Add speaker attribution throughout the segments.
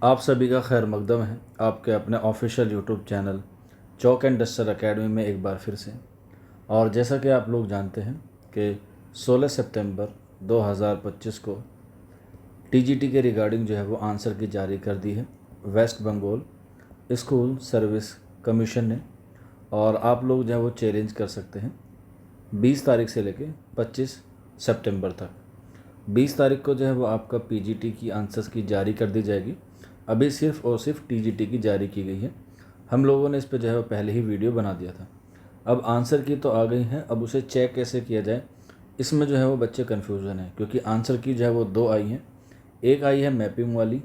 Speaker 1: आप सभी का खैर मकदम है आपके अपने official YouTube channel chalk and duster academy में एक बार फिर से। और जैसा कि आप लोग जानते हैं कि 16 सितंबर 2025 को टीजीटी के रिगार्डिंग जो है वो आंसर की जारी कर दी है West Bengal school service commission ने। और आप लोग जो है वो चैलेंज कर सकते हैं 20 तारीख से लेके 25 सितंबर तक। 20 तारीख को जो है वो आपका पीजीटी की आंसर्स की जारी कर दी जाएगी। अभी सिर्फ और सिर्फ टीजीटी की जारी की गई है। हम लोगों ने इस पर जो है वो पहले ही वीडियो बना दिया था। अब आंसर की तो आ गई है, अब उसे चेक कैसे किया जाए इसमें जो है वो बच्चे कन्फ्यूज़न है, क्योंकि आंसर की जो है वो दो आई हैं। एक आई है मैपिंग वाली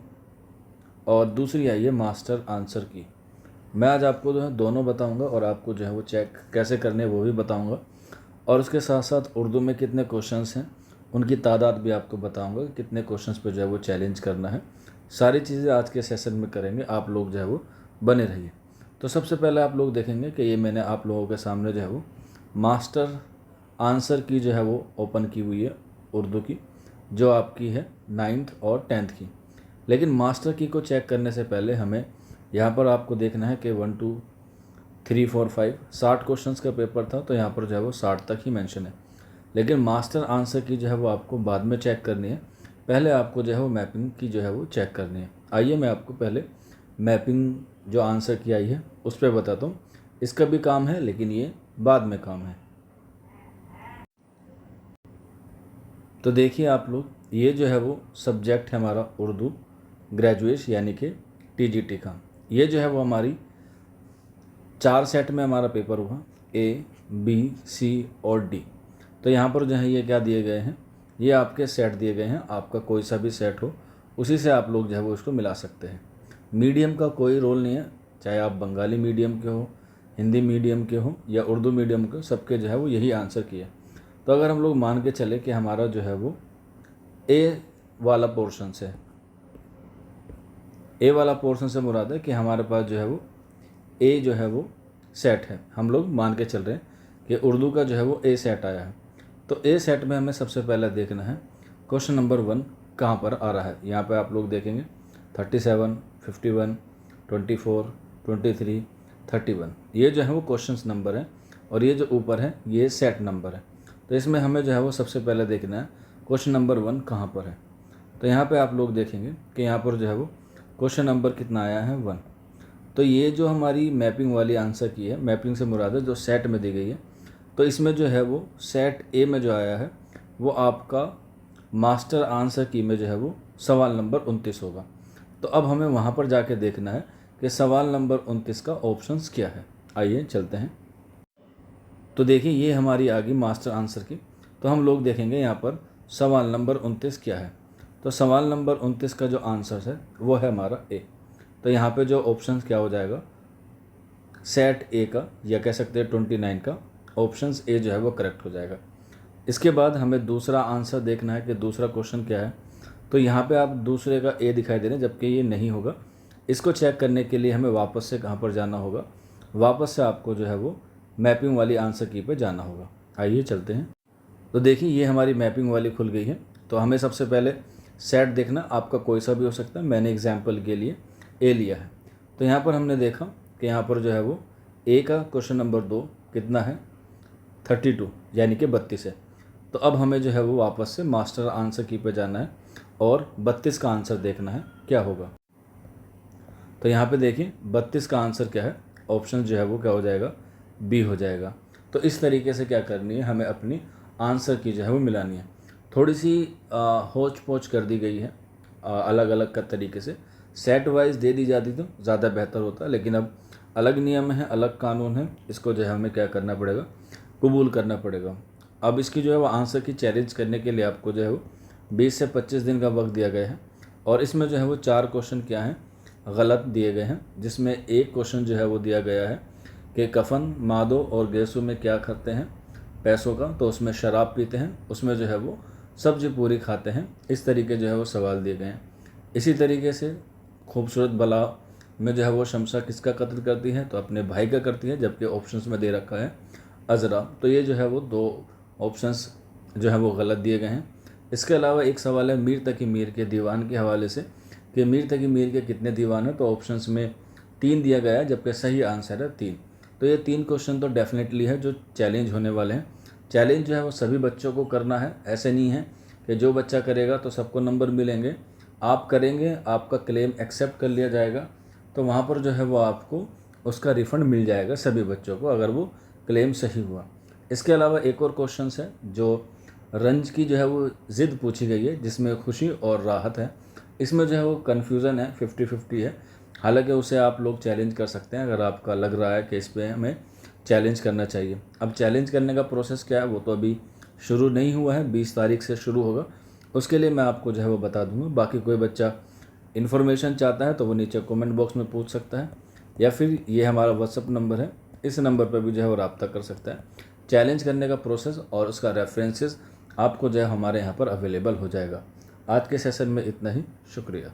Speaker 1: और दूसरी आई है मास्टर आंसर की। मैं आज आपको जो है दोनों बताऊंगा और आपको जो है वो चेक कैसे करने हैं वो भी बताऊंगा। और उसके साथ साथ उर्दू में कितने क्वेश्चंस हैं उनकी तादाद भी आपको बताऊंगा, कितने क्वेश्चंस पे जो है वो चैलेंज करना है। सारी चीज़ें आज के सेशन में करेंगे, आप लोग जो है वो बने रहिए। तो सबसे पहले आप लोग देखेंगे कि ये मैंने आप लोगों के सामने जो है वो मास्टर आंसर की जो है वो ओपन की हुई है उर्दू की, जो आपकी है 9th और 10th की। लेकिन मास्टर की को चेक करने से पहले हमें यहाँ पर आपको देखना है कि 1 2 3 4 5 60 क्वेश्चंस का पेपर था, तो यहाँ पर जो है वो 60 तक ही मेंशन है। लेकिन मास्टर आंसर की जो है वो आपको बाद में चेक करनी है, पहले आपको जो है वो मैपिंग की जो है वो चेक करनी है। आइए मैं आपको पहले मैपिंग जो आंसर की आई है उस पर बताता हूँ। इसका भी काम है लेकिन ये बाद में काम है। तो देखिए आप लोग, ये जो है वो सब्जेक्ट है हमारा उर्दू ग्रेजुएट यानी कि टीजीटी का। ये जो है वो हमारी 4 सेट में हमारा पेपर हुआ, ए बी सी और डी। तो यहाँ पर जो है ये क्या दिए गए हैं, ये आपके सेट दिए गए हैं। आपका कोई सा भी सेट हो उसी से आप लोग जो है वो इसको मिला सकते हैं। मीडियम का कोई रोल नहीं है, चाहे आप बंगाली मीडियम के हो, हिंदी मीडियम के हो या उर्दू मीडियम के, सबके जो है वो यही आंसर किया। तो अगर हम लोग मान के चले कि हमारा जो है वो ए वाला पोर्शन से, ए वाला पोर्शन से मुराद है कि हमारे पास जो है वो ए जो है वो सेट है, हम लोग मान के चल रहे हैं कि उर्दू का जो है वो ए सेट आया है। तो ए सेट में हमें सबसे पहले देखना है क्वेश्चन नंबर 1 कहाँ पर आ रहा है। यहाँ पे आप लोग देखेंगे 37 51 24 23 31, ये जो है वो क्वेश्चन नंबर है और ये जो ऊपर है ये सेट नंबर है। तो इसमें हमें जो है वो सबसे पहले देखना है क्वेश्चन नंबर 1 कहाँ पर है। तो यहाँ पे आप लोग देखेंगे कि यहाँ पर जो है वो क्वेश्चन नंबर कितना आया है 1। तो ये जो हमारी मैपिंग वाली आंसर की है, मैपिंग से मुराद है जो सेट में दी गई है, तो इसमें जो है वो सेट ए में जो आया है वो आपका मास्टर आंसर की में जो है वो सवाल नंबर 29 होगा। तो अब हमें वहाँ पर जाके देखना है कि सवाल नंबर 29 का ऑप्शंस क्या है। आइए चलते हैं। तो देखिए ये हमारी आ गई मास्टर आंसर की। तो हम लोग देखेंगे यहाँ पर सवाल नंबर 29 क्या है। तो सवाल नंबर 29 का जो आंसर है वो है हमारा ए। तो यहाँ पे जो ऑप्शन क्या हो जाएगा, सेट ए का या कह सकते हैं 29 का ऑप्शन ए जो है वो करेक्ट हो जाएगा। इसके बाद हमें दूसरा आंसर देखना है कि दूसरा क्वेश्चन क्या है। तो यहाँ पे आप दूसरे का ए दिखाई दे रहे हैं जबकि ये नहीं होगा। इसको चेक करने के लिए हमें वापस से कहाँ पर जाना होगा, वापस से आपको जो है वो मैपिंग वाली आंसर की पे जाना होगा। आइए चलते हैं। तो देखिए ये हमारी मैपिंग वाली खुल गई है। तो हमें सबसे पहले सेट देखना, आपका कोई सा भी हो सकता है, मैंने एग्जाम्पल के लिए ए लिया है। तो यहाँ पर हमने देखा कि यहाँ पर जो है वो ए का क्वेश्चन नंबर 2 कितना है 32 यानी कि 32 है। तो अब हमें जो है वो वापस से मास्टर आंसर की पे जाना है और 32 का आंसर देखना है क्या होगा। तो यहाँ पे देखिए 32 का आंसर क्या है, ऑप्शन जो है वो क्या हो जाएगा, बी हो जाएगा। तो इस तरीके से क्या करनी है, हमें अपनी आंसर की जो है वो मिलानी है। थोड़ी सी होच पोच कर दी गई है अलग अलग का तरीके से, सेट वाइज दे दी जाती तो ज़्यादा बेहतर होता, लेकिन अब अलग नियम है, अलग कानून है, इसको जो है हमें क्या करना पड़ेगा, कबूल करना पड़ेगा। अब इसकी जो है वो आंसर की चैलेंज करने के लिए आपको जो है वो 20 से 25 दिन का वक्त दिया गया है। और इसमें जो है वो 4 क्वेश्चन क्या हैं, गलत दिए गए हैं। जिसमें एक क्वेश्चन जो है वो दिया गया है कि कफन मादो और गैसों में क्या करते हैं पैसों का, तो उसमें शराब पीते हैं, उसमें जो है वो सब्जी पूरी खाते हैं। इस तरीके जो है वो सवाल दिए गए हैं। इसी तरीके से खूबसूरत बला में जो है वो शमशा किसका कत्ल करती है, तो अपने भाई का करती है, जबकि ऑप्शंस में दे रखा है अजरा। तो ये जो है वो 2 ऑप्शंस जो है वो गलत दिए गए हैं। इसके अलावा एक सवाल है मीर तकी मीर के दीवान के हवाले से कि मीर थे कि मीर के कितने दीवान हैं, तो ऑप्शंस में 3 दिया गया है, जबकि सही आंसर है 3। तो ये 3 क्वेश्चन तो डेफिनेटली है जो चैलेंज होने वाले हैं। चैलेंज जो है वो सभी बच्चों को करना है, ऐसे नहीं है कि जो बच्चा करेगा तो सबको नंबर मिलेंगे। आप करेंगे, आपका क्लेम एक्सेप्ट कर लिया जाएगा, तो वहाँ पर जो है वो आपको उसका रिफ़ंड मिल जाएगा सभी बच्चों को, अगर वो क्लेम सही हुआ। इसके अलावा एक और क्वेश्चन है जो रंज की जो है वो ज़िद पूछी गई है, जिसमें खुशी और राहत है। इसमें जो है वो कन्फ्यूज़न है, 50-50 है। हालांकि उसे आप लोग चैलेंज कर सकते हैं अगर आपका लग रहा है कि इस पे हमें चैलेंज करना चाहिए। अब चैलेंज करने का प्रोसेस क्या है वो तो अभी शुरू नहीं हुआ है, 20 तारीख से शुरू होगा। उसके लिए मैं आपको जो है वो बता दूंगा। बाकी कोई बच्चा इन्फॉर्मेशन चाहता है तो वो नीचे कमेंट बॉक्स में पूछ सकता है, या फिर ये हमारा व्हाट्सअप नंबर है, इस नंबर पर भी जो है वो रब्ता कर सकता है। चैलेंज करने का प्रोसेस और उसका रेफरेंसेस आपको जो है हमारे यहाँ पर अवेलेबल हो जाएगा। आज के सेशन में इतना ही, शुक्रिया।